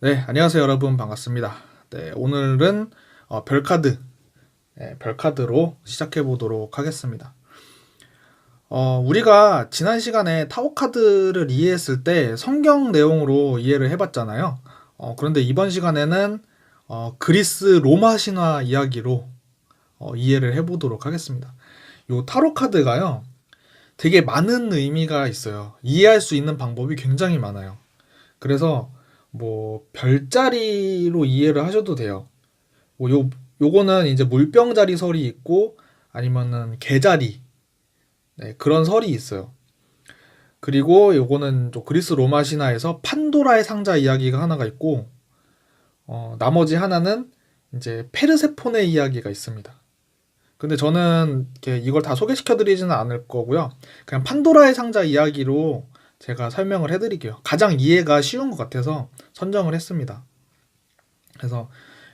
네, 안녕하세요 여러분 반갑습니다. 네, 오늘은 별카드, 별카드로 시작해 보도록 하겠습니다. 우리가 지난 시간에 타로 카드를 이해했을 때 성경 내용으로 이해를 해봤잖아요. 그런데 이번 시간에는 그리스 로마 신화 이야기로 이해를 해보도록 하겠습니다. 요 타로 카드가요, 되게 많은 의미가 있어요. 이해할 수 있는 방법이 굉장히 많아요. 그래서 뭐 별자리로 이해를 하셔도 돼요. 요거는 이제 물병자리 설이 있고 아니면은 개자리, 네, 그런 설이 있어요. 그리고 요거는 또 그리스 로마 신화에서 판도라의 상자 이야기가 하나가 있고, 나머지 하나는 이제 페르세폰의 이야기가 있습니다. 근데 저는 이렇게 이걸 다 소개시켜 드리지는 않을 거고요. 그냥 판도라의 상자 이야기로 제가 설명을 해드릴게요. 가장 이해가 쉬운 것 같아서 선정을 했습니다. 그래서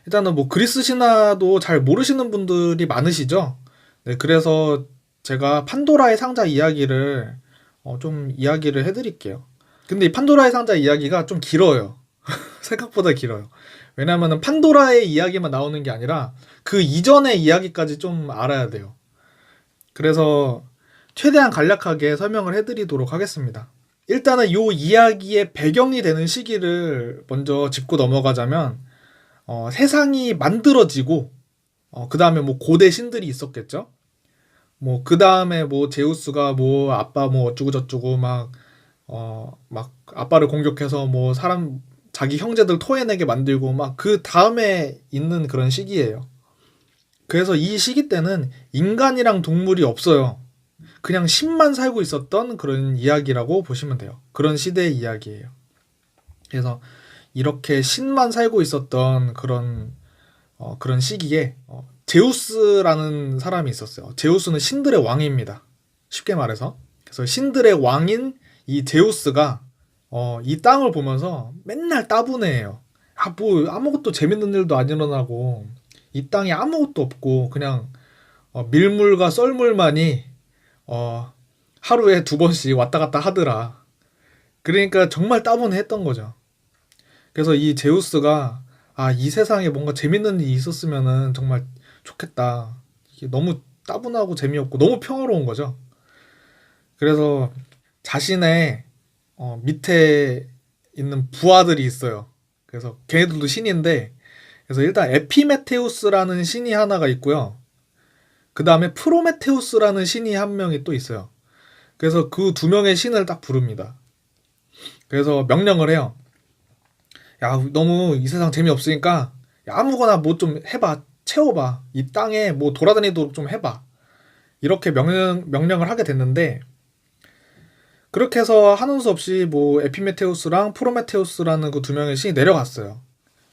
일단은 뭐 그리스 신화도 잘 모르시는 분들이 많으시죠? 네, 그래서 제가 판도라의 상자 이야기를 좀 이야기를 해드릴게요. 근데 이 판도라의 상자 이야기가 좀 길어요. 생각보다 길어요. 왜냐면은 판도라의 이야기만 나오는 게 아니라 그 이전의 이야기까지 좀 알아야 돼요. 그래서 최대한 간략하게 설명을 해드리도록 하겠습니다. 일단은 요 이야기의 배경이 되는 시기를 먼저 짚고 넘어가자면, 세상이 만들어지고, 그 다음에 뭐 고대 신들이 있었겠죠? 뭐, 그 다음에 뭐 제우스가 뭐 아빠 뭐 어쩌고저쩌고 막 아빠를 공격해서 뭐 사람, 자기 형제들 토해내게 만들고 막 그 다음에 있는 그런 시기예요. 그래서 이 시기 때는 인간이랑 동물이 없어요. 그냥 신만 살고 있었던 그런 이야기라고 보시면 돼요. 그런 시대의 이야기예요. 그래서 이렇게 신만 살고 있었던 그런 시기에 제우스라는 사람이 있었어요. 제우스는 신들의 왕입니다. 쉽게 말해서. 그래서 신들의 왕인 이 제우스가 이 땅을 보면서 맨날 따분해해요. 뭐 아무것도 재밌는 일도 안 일어나고 이 땅에 아무것도 없고 그냥 밀물과 썰물만이 어, 하루에 두 번씩 왔다 갔다 하더라. 그러니까 정말 따분했던 거죠. 그래서 이 제우스가, 이 세상에 뭔가 재밌는 일이 있었으면은 정말 좋겠다. 이게 너무 따분하고 재미없고 너무 평화로운 거죠. 그래서 자신의 밑에 있는 부하들이 있어요. 그래서 걔네들도 신인데, 그래서 일단 에피메테우스라는 신이 하나가 있고요. 그 다음에 프로메테우스라는 신이 한 명이 또 있어요. 그래서 그 두 명의 신을 딱 부릅니다. 그래서 명령을 해요. 야, 너무 이 세상 재미없으니까 야, 아무거나 뭐 좀 해봐. 채워봐. 이 땅에 뭐 돌아다니도록 좀 해봐. 이렇게 명령을 하게 됐는데, 그렇게 해서 하는 수 없이 뭐 에피메테우스랑 프로메테우스라는 그 두 명의 신이 내려갔어요.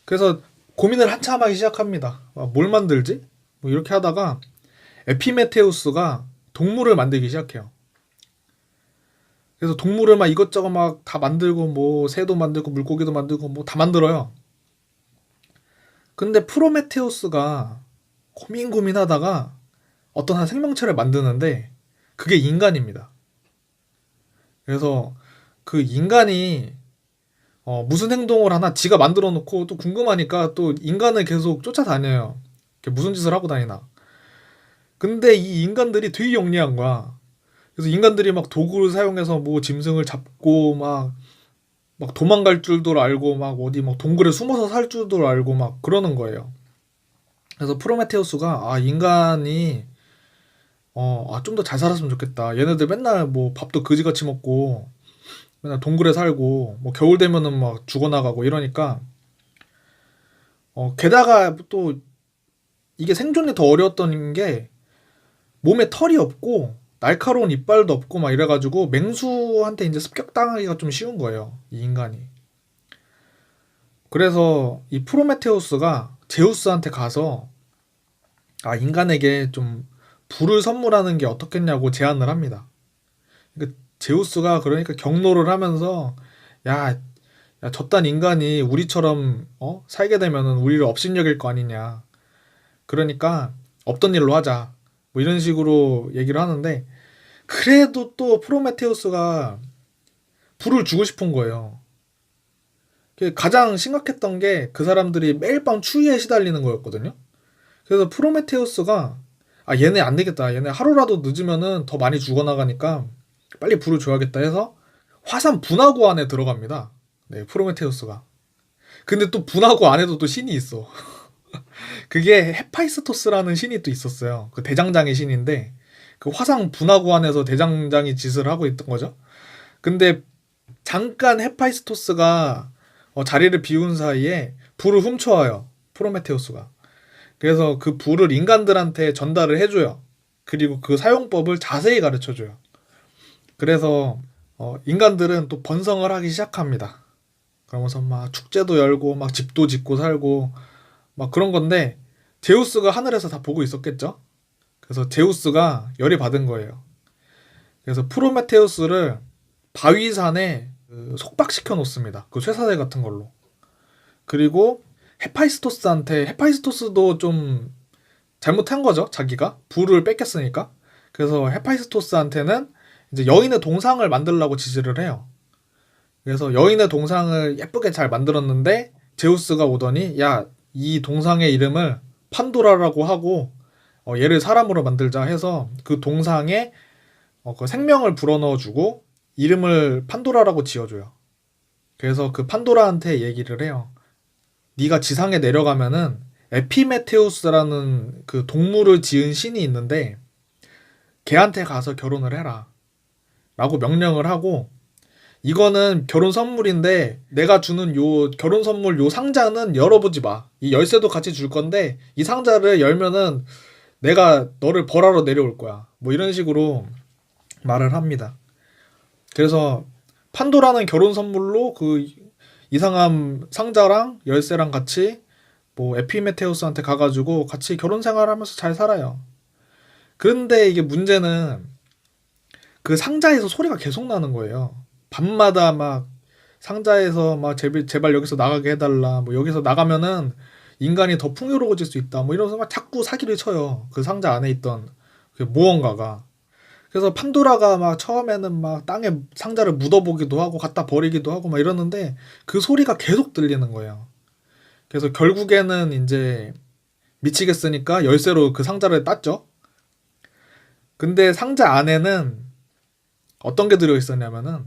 그래서 고민을 한참 하기 시작합니다. 뭘 만들지? 뭐 이렇게 하다가 에피메테우스가 동물을 만들기 시작해요. 그래서 동물을 막 이것저것 막 다 만들고 뭐 새도 만들고 물고기도 만들고 뭐 다 만들어요. 근데 프로메테우스가 고민하다가 어떤 한 생명체를 만드는데 그게 인간입니다. 그래서 그 인간이 무슨 행동을 하나 지가 만들어 놓고 또 궁금하니까 또 인간을 계속 쫓아다녀요. 무슨 짓을 하고 다니나. 근데 이 인간들이 되게 영리한 거야. 그래서 인간들이 막 도구를 사용해서 뭐 짐승을 잡고 막 도망갈 줄도 알고 막 어디 막 동굴에 숨어서 살 줄도 알고 막 그러는 거예요. 그래서 프로메테우스가 인간이 좀 더 잘 살았으면 좋겠다. 얘네들 맨날 뭐 밥도 그지같이 먹고 맨날 동굴에 살고 뭐 겨울 되면은 막 죽어나가고 이러니까 게다가 또 이게 생존이 더 어려웠던 게 몸에 털이 없고 날카로운 이빨도 없고 막 이래가지고 맹수한테 이제 습격당하기가 좀 쉬운 거예요. 이 인간이. 그래서 이 프로메테우스가 제우스한테 가서 인간에게 좀 불을 선물하는 게 어떻겠냐고 제안을 합니다. 그러니까 제우스가 그러니까 경로를 하면서 야, 야, 저딴 인간이 우리처럼 살게 되면은 우리를 업신여길 거 아니냐. 그러니까 없던 일로 하자. 뭐 이런 식으로 얘기를 하는데 그래도 또 프로메테우스가 불을 주고 싶은 거예요. 가장 심각했던 게 그 사람들이 매일 밤 추위에 시달리는 거였거든요. 그래서 프로메테우스가 얘네 안 되겠다. 얘네 하루라도 늦으면은 더 많이 죽어나가니까 빨리 불을 줘야겠다 해서 화산 분화구 안에 들어갑니다. 네, 프로메테우스가. 근데 또 분화구 안에도 또 신이 있어. 그게 헤파이스토스라는 신이 또 있었어요. 그 대장장의 신인데 그 화산 분화구 안에서 대장장이 짓을 하고 있던 거죠. 근데 잠깐 헤파이스토스가 자리를 비운 사이에 불을 훔쳐와요. 프로메테우스가. 그래서 그 불을 인간들한테 전달을 해줘요. 그리고 그 사용법을 자세히 가르쳐줘요. 그래서 인간들은 또 번성을 하기 시작합니다. 그러면서 막 축제도 열고 막 집도 짓고 살고 막 그런 건데 제우스가 하늘에서 다 보고 있었겠죠? 그래서 제우스가 열이 받은 거예요. 그래서 프로메테우스를 바위산에 속박시켜 놓습니다. 그 쇠사슬 같은 걸로. 그리고 헤파이스토스도 좀 잘못한 거죠. 자기가 불을 뺏겼으니까. 그래서 헤파이스토스한테는 이제 여인의 동상을 만들라고 지시를 해요. 그래서 여인의 동상을 예쁘게 잘 만들었는데 제우스가 오더니 야, 이 동상의 이름을 판도라라고 하고 얘를 사람으로 만들자 해서 그 동상에 그 생명을 불어넣어주고 이름을 판도라라고 지어줘요. 그래서 그 판도라한테 얘기를 해요. 네가 지상에 내려가면은 에피메테우스라는 그 동물을 지은 신이 있는데 걔한테 가서 결혼을 해라 라고 명령을 하고 이거는 결혼 선물인데 내가 주는 요 결혼 선물 요 상자는 열어보지 마. 이 열쇠도 같이 줄 건데 이 상자를 열면은 내가 너를 벌하러 내려올 거야. 뭐 이런 식으로 말을 합니다. 그래서 판도라는 결혼 선물로 그 이상한 상자랑 열쇠랑 같이 뭐 에피메테우스한테 가가지고 같이 결혼 생활하면서 잘 살아요. 그런데 이게 문제는 그 상자에서 소리가 계속 나는 거예요. 밤마다 막 상자에서 막 제발 여기서 나가게 해달라. 뭐 여기서 나가면은 인간이 더 풍요로워질 수 있다. 뭐 이러면서 막 자꾸 사기를 쳐요. 그 상자 안에 있던 그 무언가가. 그래서 판도라가 막 처음에는 막 땅에 상자를 묻어보기도 하고 갖다 버리기도 하고 막 이러는데 그 소리가 계속 들리는 거예요. 그래서 결국에는 이제 미치겠으니까 열쇠로 그 상자를 땄죠. 근데 상자 안에는 어떤 게 들어있었냐면은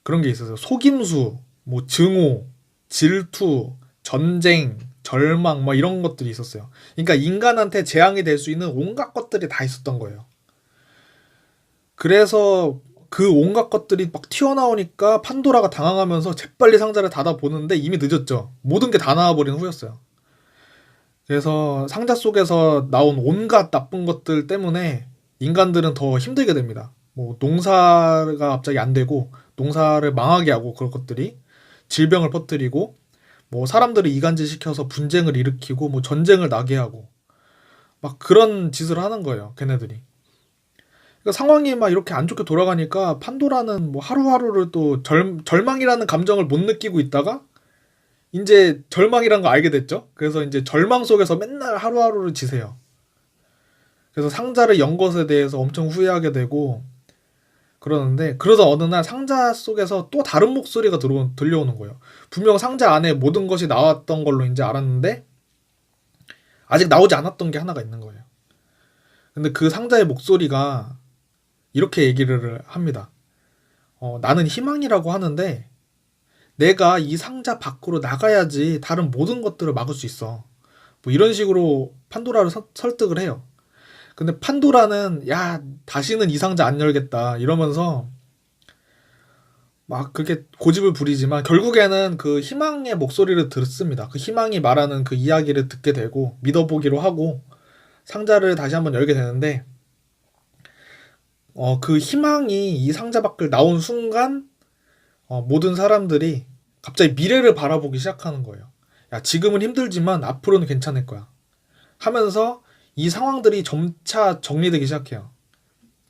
그런 게 있었어요. 속임수, 뭐 증오, 질투, 전쟁, 절망 뭐 이런 것들이 있었어요. 그러니까 인간한테 재앙이 될 수 있는 온갖 것들이 다 있었던 거예요. 그래서 그 온갖 것들이 막 튀어나오니까 판도라가 당황하면서 재빨리 상자를 닫아보는데 이미 늦었죠. 모든 게 다 나와버린 후였어요. 그래서 상자 속에서 나온 온갖 나쁜 것들 때문에 인간들은 더 힘들게 됩니다. 뭐 농사가 갑자기 안 되고 농사를 망하게 하고 그런 것들이 질병을 퍼뜨리고 뭐 사람들을 이간질 시켜서 분쟁을 일으키고 뭐 전쟁을 나게 하고 막 그런 짓을 하는 거예요. 걔네들이. 그러니까 상황이 막 이렇게 안 좋게 돌아가니까 판도라는 뭐 하루하루를 또 절망이라는 감정을 못 느끼고 있다가 이제 절망이란 거 알게 됐죠. 그래서 이제 절망 속에서 맨날 하루하루를 지새요. 그래서 상자를 연 것에 대해서 엄청 후회하게 되고 그러는데 그러다 어느 날 상자 속에서 또 다른 목소리가 들려오는 거예요. 분명 상자 안에 모든 것이 나왔던 걸로 이제 알았는데 아직 나오지 않았던 게 하나가 있는 거예요. 근데 그 상자의 목소리가 이렇게 얘기를 합니다. 나는 희망이라고 하는데 내가 이 상자 밖으로 나가야지 다른 모든 것들을 막을 수 있어. 뭐 이런 식으로 판도라를 설득을 해요. 근데 판도라는 야 다시는 이 상자 안 열겠다 이러면서 막 그렇게 고집을 부리지만 결국에는 그 희망의 목소리를 듣습니다. 그 희망이 말하는 그 이야기를 듣게 되고 믿어보기로 하고 상자를 다시 한번 열게 되는데 그 희망이 이 상자 밖을 나온 순간 모든 사람들이 갑자기 미래를 바라보기 시작하는 거예요. 야, 지금은 힘들지만 앞으로는 괜찮을 거야. 하면서 이 상황들이 점차 정리되기 시작해요.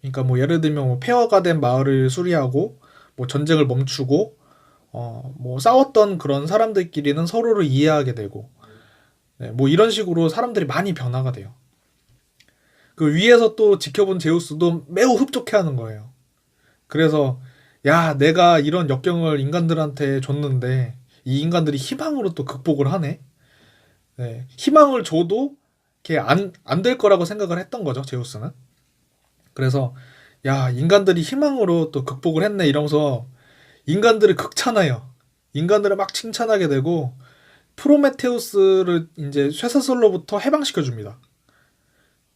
그러니까 뭐 예를 들면 뭐 폐허가 된 마을을 수리하고 뭐 전쟁을 멈추고 뭐 싸웠던 그런 사람들끼리는 서로를 이해하게 되고 네, 뭐 이런 식으로 사람들이 많이 변화가 돼요. 그 위에서 또 지켜본 제우스도 매우 흡족해하는 거예요. 그래서 야 내가 이런 역경을 인간들한테 줬는데 이 인간들이 희망으로 또 극복을 하네. 네, 희망을 줘도 걔 안 될 거라고 생각을 했던 거죠, 제우스는. 그래서 야, 인간들이 희망으로 또 극복을 했네 이러면서 인간들을 극찬해요. 인간들을 막 칭찬하게 되고 프로메테우스를 이제 쇠사슬로부터 해방시켜 줍니다.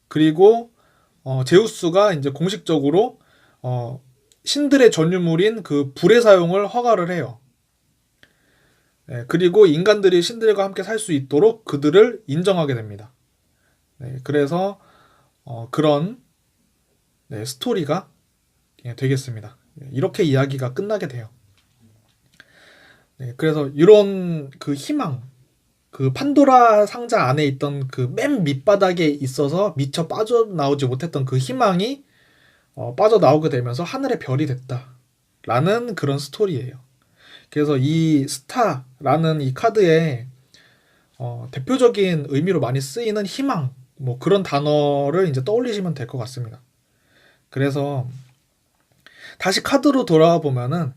그리고 제우스가 이제 공식적으로 신들의 전유물인 그 불의 사용을 허가를 해요. 네, 그리고 인간들이 신들과 함께 살 수 있도록 그들을 인정하게 됩니다. 네, 그래서 그런 네, 스토리가 되겠습니다. 이렇게 이야기가 끝나게 돼요. 네, 그래서 이런 그 희망, 그 판도라 상자 안에 있던 그 맨 밑바닥에 있어서 미처 빠져나오지 못했던 그 희망이 빠져나오게 되면서 하늘의 별이 됐다라는 그런 스토리예요. 그래서 이 스타라는 이 카드에 대표적인 의미로 많이 쓰이는 희망, 뭐 그런 단어를 이제 떠올리시면 될 것 같습니다. 그래서 다시 카드로 돌아와 보면은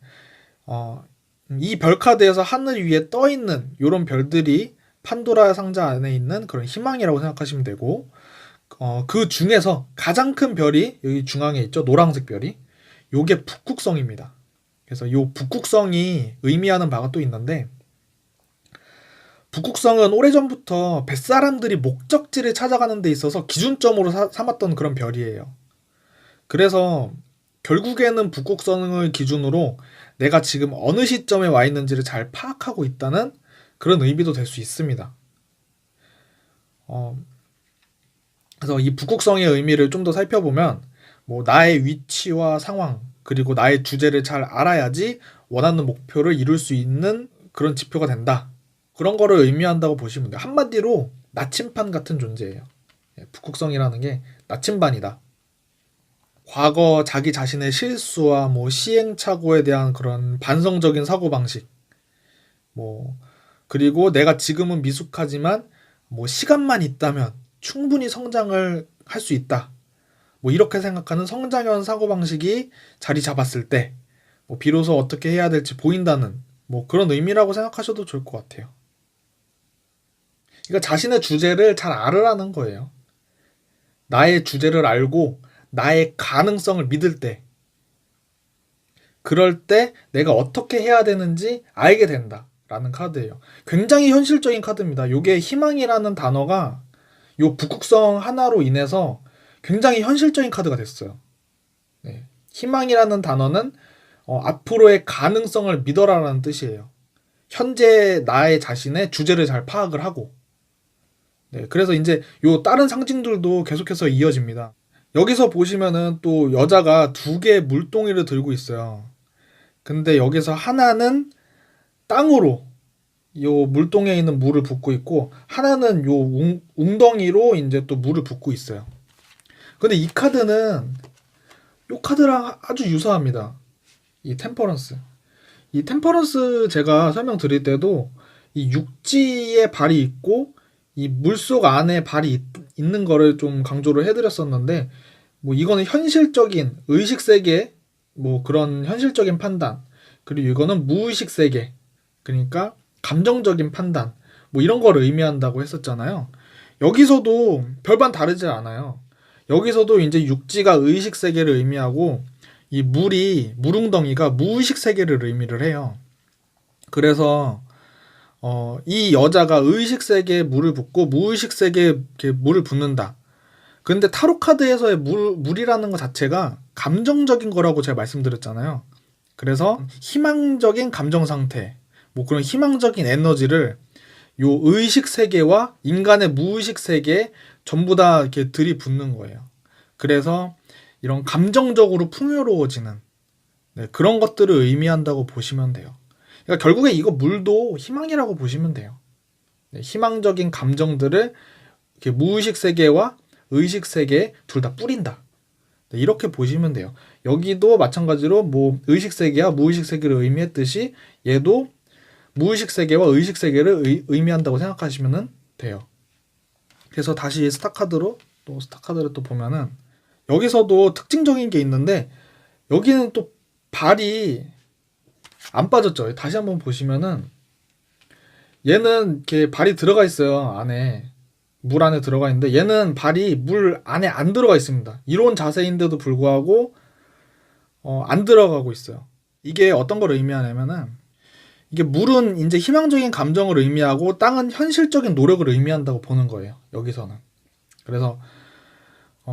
이 별 카드에서 하늘 위에 떠 있는 이런 별들이 판도라 상자 안에 있는 그런 희망이라고 생각하시면 되고, 그 중에서 가장 큰 별이 여기 중앙에 있죠. 노란색 별이. 요게 북극성입니다. 그래서 요 북극성이 의미하는 바가 또 있는데, 북극성은 오래전부터 뱃사람들이 목적지를 찾아가는 데 있어서 기준점으로 삼았던 그런 별이에요. 그래서 결국에는 북극성을 기준으로 내가 지금 어느 시점에 와 있는지를 잘 파악하고 있다는 그런 의미도 될 수 있습니다. 그래서 이 북극성의 의미를 좀 더 살펴보면 뭐 나의 위치와 상황 그리고 나의 주제를 잘 알아야지 원하는 목표를 이룰 수 있는 그런 지표가 된다. 그런 거를 의미한다고 보시면 돼요. 한마디로 나침반 같은 존재예요. 북극성이라는 게 나침반이다. 과거 자기 자신의 실수와 뭐 시행착오에 대한 그런 반성적인 사고방식, 뭐 그리고 내가 지금은 미숙하지만 뭐 시간만 있다면 충분히 성장을 할 수 있다. 뭐 이렇게 생각하는 성장형 사고방식이 자리 잡았을 때 뭐 비로소 어떻게 해야 될지 보인다는 뭐 그런 의미라고 생각하셔도 좋을 것 같아요. 그러니까 자신의 주제를 잘 알으라는 거예요. 나의 주제를 알고 나의 가능성을 믿을 때, 그럴 때 내가 어떻게 해야 되는지 알게 된다라는 카드예요. 굉장히 현실적인 카드입니다. 요게 희망이라는 단어가 요 북극성 하나로 인해서 굉장히 현실적인 카드가 됐어요. 네. 희망이라는 단어는 앞으로의 가능성을 믿어라라는 뜻이에요. 현재 나의 자신의 주제를 잘 파악을 하고, 네, 그래서 이제 요 다른 상징들도 계속해서 이어집니다. 여기서 보시면은 또 여자가 두 개의 물동이를 들고 있어요. 근데 여기서 하나는 땅으로 요 물동에 있는 물을 붓고 있고, 하나는 요 웅덩이로 이제 또 물을 붓고 있어요. 근데 이 카드는 요 카드랑 아주 유사합니다. 이 템퍼런스. 이 템퍼런스 제가 설명드릴 때도 이 육지에 발이 있고 이 물속 안에 발이 있는 거를 좀 강조를 해드렸었는데, 뭐 이거는 현실적인 의식 세계, 뭐 그런 현실적인 판단, 그리고 이거는 무의식 세계, 그러니까 감정적인 판단, 뭐 이런 걸 의미한다고 했었잖아요. 여기서도 별반 다르지 않아요. 여기서도 이제 육지가 의식 세계를 의미하고 이 물웅덩이가 무의식 세계를 의미를 해요. 그래서 이 여자가 의식 세계에 물을 붓고 무의식 세계에 이렇게 물을 붓는다. 근데 타로 카드에서의 물이라는 것 자체가 감정적인 거라고 제가 말씀드렸잖아요. 그래서 희망적인 감정 상태, 뭐 그런 희망적인 에너지를 요 의식 세계와 인간의 무의식 세계에 전부 다 이렇게 들이붓는 거예요. 그래서 이런 감정적으로 풍요로워지는, 네, 그런 것들을 의미한다고 보시면 돼요. 그러니까 결국에 이거 물도 희망이라고 보시면 돼요. 네, 희망적인 감정들을 이렇게 무의식 세계와 의식 세계에 둘 다 뿌린다. 네, 이렇게 보시면 돼요. 여기도 마찬가지로 뭐 의식 세계와 무의식 세계를 의미했듯이 얘도 무의식 세계와 의식 세계를 의미한다고 생각하시면 돼요. 그래서 다시 스타카드를 또 보면은 여기서도 특징적인 게 있는데, 여기는 또 발이 안 빠졌죠. 다시 한번 보시면은 얘는 이렇게 발이 들어가 있어요. 안에. 물 안에 들어가 있는데 얘는 발이 물 안에 안 들어가 있습니다. 이런 자세인데도 불구하고 안 들어가고 있어요. 이게 어떤 걸 의미하냐면은 이게 물은 이제 희망적인 감정을 의미하고 땅은 현실적인 노력을 의미한다고 보는 거예요. 여기서는. 그래서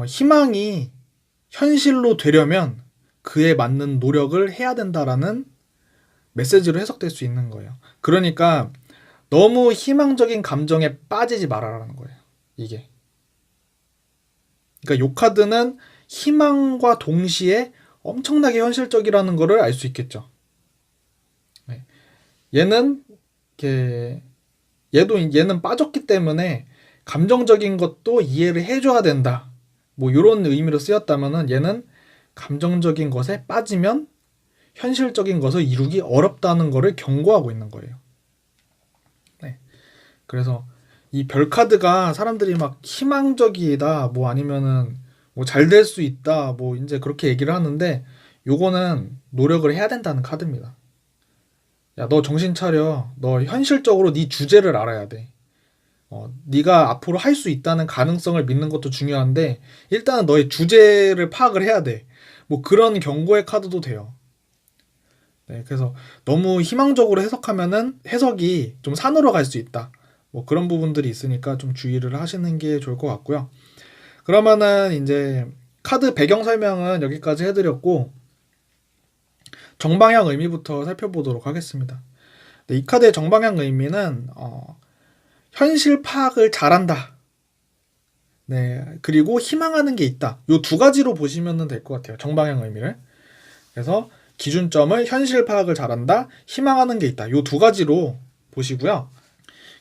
희망이 현실로 되려면 그에 맞는 노력을 해야 된다라는 메시지로 해석될 수 있는 거예요. 그러니까 너무 희망적인 감정에 빠지지 말아라는 거예요. 이게. 그러니까 요 카드는 희망과 동시에 엄청나게 현실적이라는 거를 알 수 있겠죠. 네. 얘는 이렇게 얘는 빠졌기 때문에 감정적인 것도 이해를 해줘야 된다. 뭐 이런 의미로 쓰였다면은 얘는 감정적인 것에 빠지면 현실적인 것을 이루기 어렵다는 것을 경고하고 있는 거예요. 네. 그래서 이 별 카드가 사람들이 막 희망적이다, 뭐 아니면은 뭐 잘 될 수 있다, 뭐 이제 그렇게 얘기를 하는데 요거는 노력을 해야 된다는 카드입니다. 야, 너 정신 차려. 너 현실적으로 네 주제를 알아야 돼. 네가 앞으로 할 수 있다는 가능성을 믿는 것도 중요한데 일단은 너의 주제를 파악을 해야 돼. 뭐 그런 경고의 카드도 돼요. 네, 그래서 너무 희망적으로 해석하면은 해석이 좀 산으로 갈 수 있다. 뭐 그런 부분들이 있으니까 좀 주의를 하시는 게 좋을 것 같고요. 그러면은 이제 카드 배경 설명은 여기까지 해드렸고 정방향 의미부터 살펴보도록 하겠습니다. 네, 이 카드의 정방향 의미는 현실 파악을 잘한다. 네, 그리고 희망하는 게 있다. 요 두 가지로 보시면 될 것 같아요. 정방향 의미를. 그래서 기준점을 현실 파악을 잘한다, 희망하는 게 있다. 요 두 가지로 보시고요.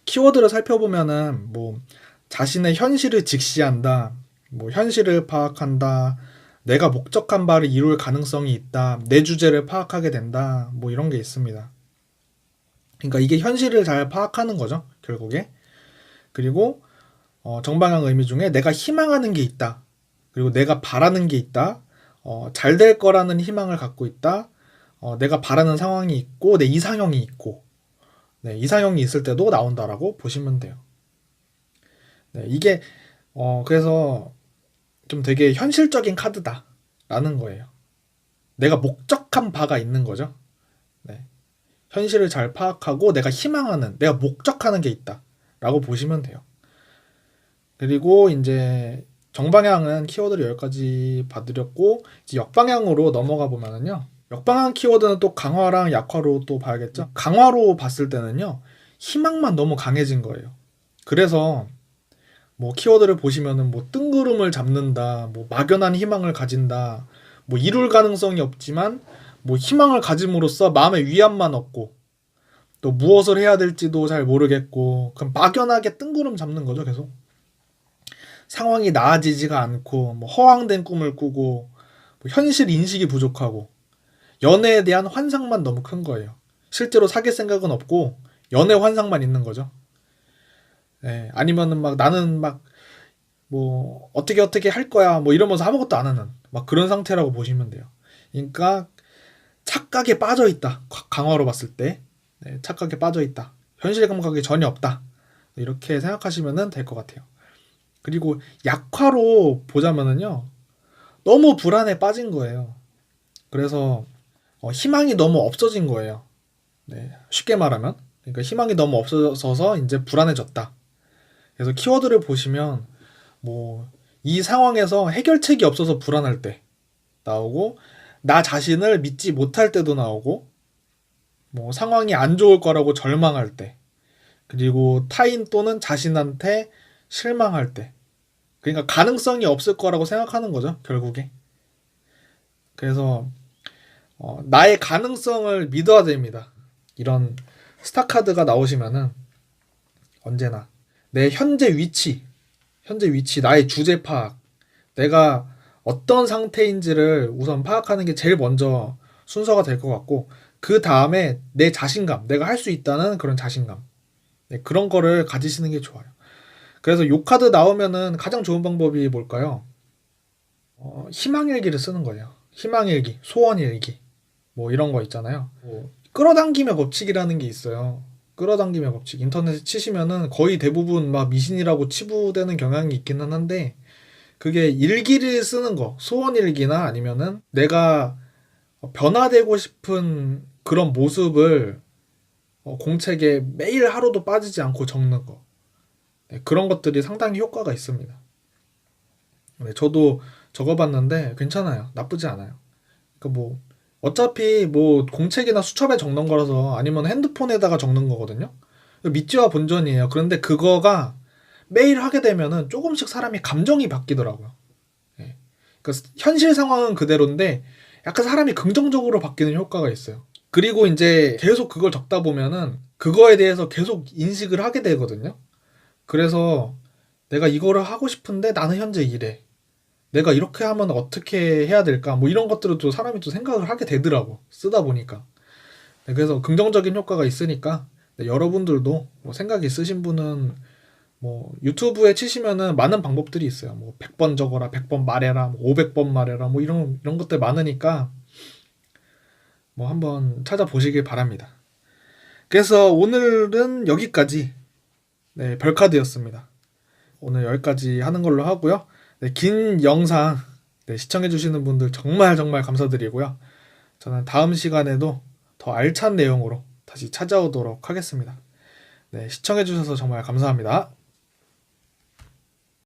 키워드를 살펴보면은 뭐 자신의 현실을 직시한다, 뭐 현실을 파악한다, 내가 목적한 바를 이룰 가능성이 있다, 내 주제를 파악하게 된다, 뭐 이런 게 있습니다. 그러니까 이게 현실을 잘 파악하는 거죠, 결국에. 그리고 정방향 의미 중에 내가 희망하는 게 있다, 그리고 내가 바라는 게 있다, 잘 될 거라는 희망을 갖고 있다, 내가 바라는 상황이 있고 내 이상형이 있고, 네, 이상형이 있을 때도 나온다라고 보시면 돼요. 네, 이게 그래서 좀 되게 현실적인 카드다라는 거예요. 내가 목적한 바가 있는 거죠. 네. 현실을 잘 파악하고 내가 희망하는, 내가 목적하는 게 있다라고 보시면 돼요. 그리고 이제 정방향은 키워드를 여기까지 봐드렸고 이제 역방향으로 넘어가 보면은요. 역방향 키워드는 또 강화랑 약화로 또 봐야겠죠. 강화로 봤을 때는요. 희망만 너무 강해진 거예요. 그래서 뭐 키워드를 보시면은 뭐 뜬구름을 잡는다, 뭐 막연한 희망을 가진다, 뭐 이룰 가능성이 없지만 뭐 희망을 가짐으로써 마음의 위안만 얻고 또 무엇을 해야 될지도 잘 모르겠고 그럼 막연하게 뜬구름 잡는 거죠. 계속 상황이 나아지지가 않고 뭐 허황된 꿈을 꾸고 뭐 현실 인식이 부족하고 연애에 대한 환상만 너무 큰 거예요. 실제로 사귈 생각은 없고 연애 환상만 있는 거죠. 예, 아니면은 막 나는 막 뭐 어떻게 할 거야 뭐 이러면서 아무것도 안 하는 막 그런 상태라고 보시면 돼요. 그러니까 착각에 빠져 있다. 강화로 봤을 때 네, 착각에 빠져 있다. 현실 감각이 전혀 없다. 이렇게 생각하시면 될 것 같아요. 그리고 약화로 보자면은요. 너무 불안에 빠진 거예요. 그래서 희망이 너무 없어진 거예요. 네, 쉽게 말하면 그러니까 희망이 너무 없어져서 이제 불안해졌다. 그래서 키워드를 보시면 뭐 이 상황에서 해결책이 없어서 불안할 때 나오고 나 자신을 믿지 못할 때도 나오고 뭐 상황이 안 좋을 거라고 절망할 때 그리고 타인 또는 자신한테 실망할 때 그러니까 가능성이 없을 거라고 생각하는 거죠 결국에. 그래서 나의 가능성을 믿어야 됩니다. 이런 스타 카드가 나오시면은 언제나 내 현재 위치, 나의 주제 파악, 내가 어떤 상태인지를 우선 파악하는 게 제일 먼저 순서가 될 것 같고, 그 다음에 내 자신감, 내가 할 수 있다는 그런 자신감, 네, 그런 거를 가지시는 게 좋아요. 그래서 요 카드 나오면은 가장 좋은 방법이 뭘까요? 희망일기를 쓰는 거예요. 희망일기, 소원일기, 뭐 이런 거 있잖아요. 뭐 끌어당기며 법칙이라는 게 있어요. 끌어당김의 법칙 인터넷에 치시면은 거의 대부분 막 미신이라고 치부되는 경향이 있기는 한데 그게 일기를 쓰는 거 소원일기나 아니면은 내가 변화되고 싶은 그런 모습을 공책에 매일 하루도 빠지지 않고 적는 거 네, 그런 것들이 상당히 효과가 있습니다. 네, 저도 적어봤는데 괜찮아요. 나쁘지 않아요. 그러니까 뭐 어차피 뭐 공책이나 수첩에 적는 거라서 아니면 핸드폰에다가 적는 거거든요. 미지와 본전이에요. 그런데 그거가 매일 하게 되면은 조금씩 사람이 감정이 바뀌더라고요. 예. 그러니까 현실 상황은 그대로인데 약간 사람이 긍정적으로 바뀌는 효과가 있어요. 그리고 이제 계속 그걸 적다 보면은 그거에 대해서 계속 인식을 하게 되거든요. 그래서 내가 이거를 하고 싶은데 나는 현재 이래. 내가 이렇게 하면 어떻게 해야 될까? 뭐 이런 것들을 또 사람이 또 생각을 하게 되더라고. 쓰다 보니까. 네, 그래서 긍정적인 효과가 있으니까 네, 여러분들도 뭐 생각 있으신 분은 뭐 유튜브에 치시면은 많은 방법들이 있어요. 뭐 100번 적어라, 100번 말해라, 뭐 500번 말해라, 뭐 이런 것들 많으니까 뭐 한번 찾아보시길 바랍니다. 그래서 오늘은 여기까지 네, 별카드였습니다. 오늘 여기까지 하는 걸로 하고요. 네, 긴 영상 네, 시청해주시는 분들 정말 정말 감사드리고요. 저는 다음 시간에도 더 알찬 내용으로 다시 찾아오도록 하겠습니다. 네, 시청해주셔서 정말 감사합니다.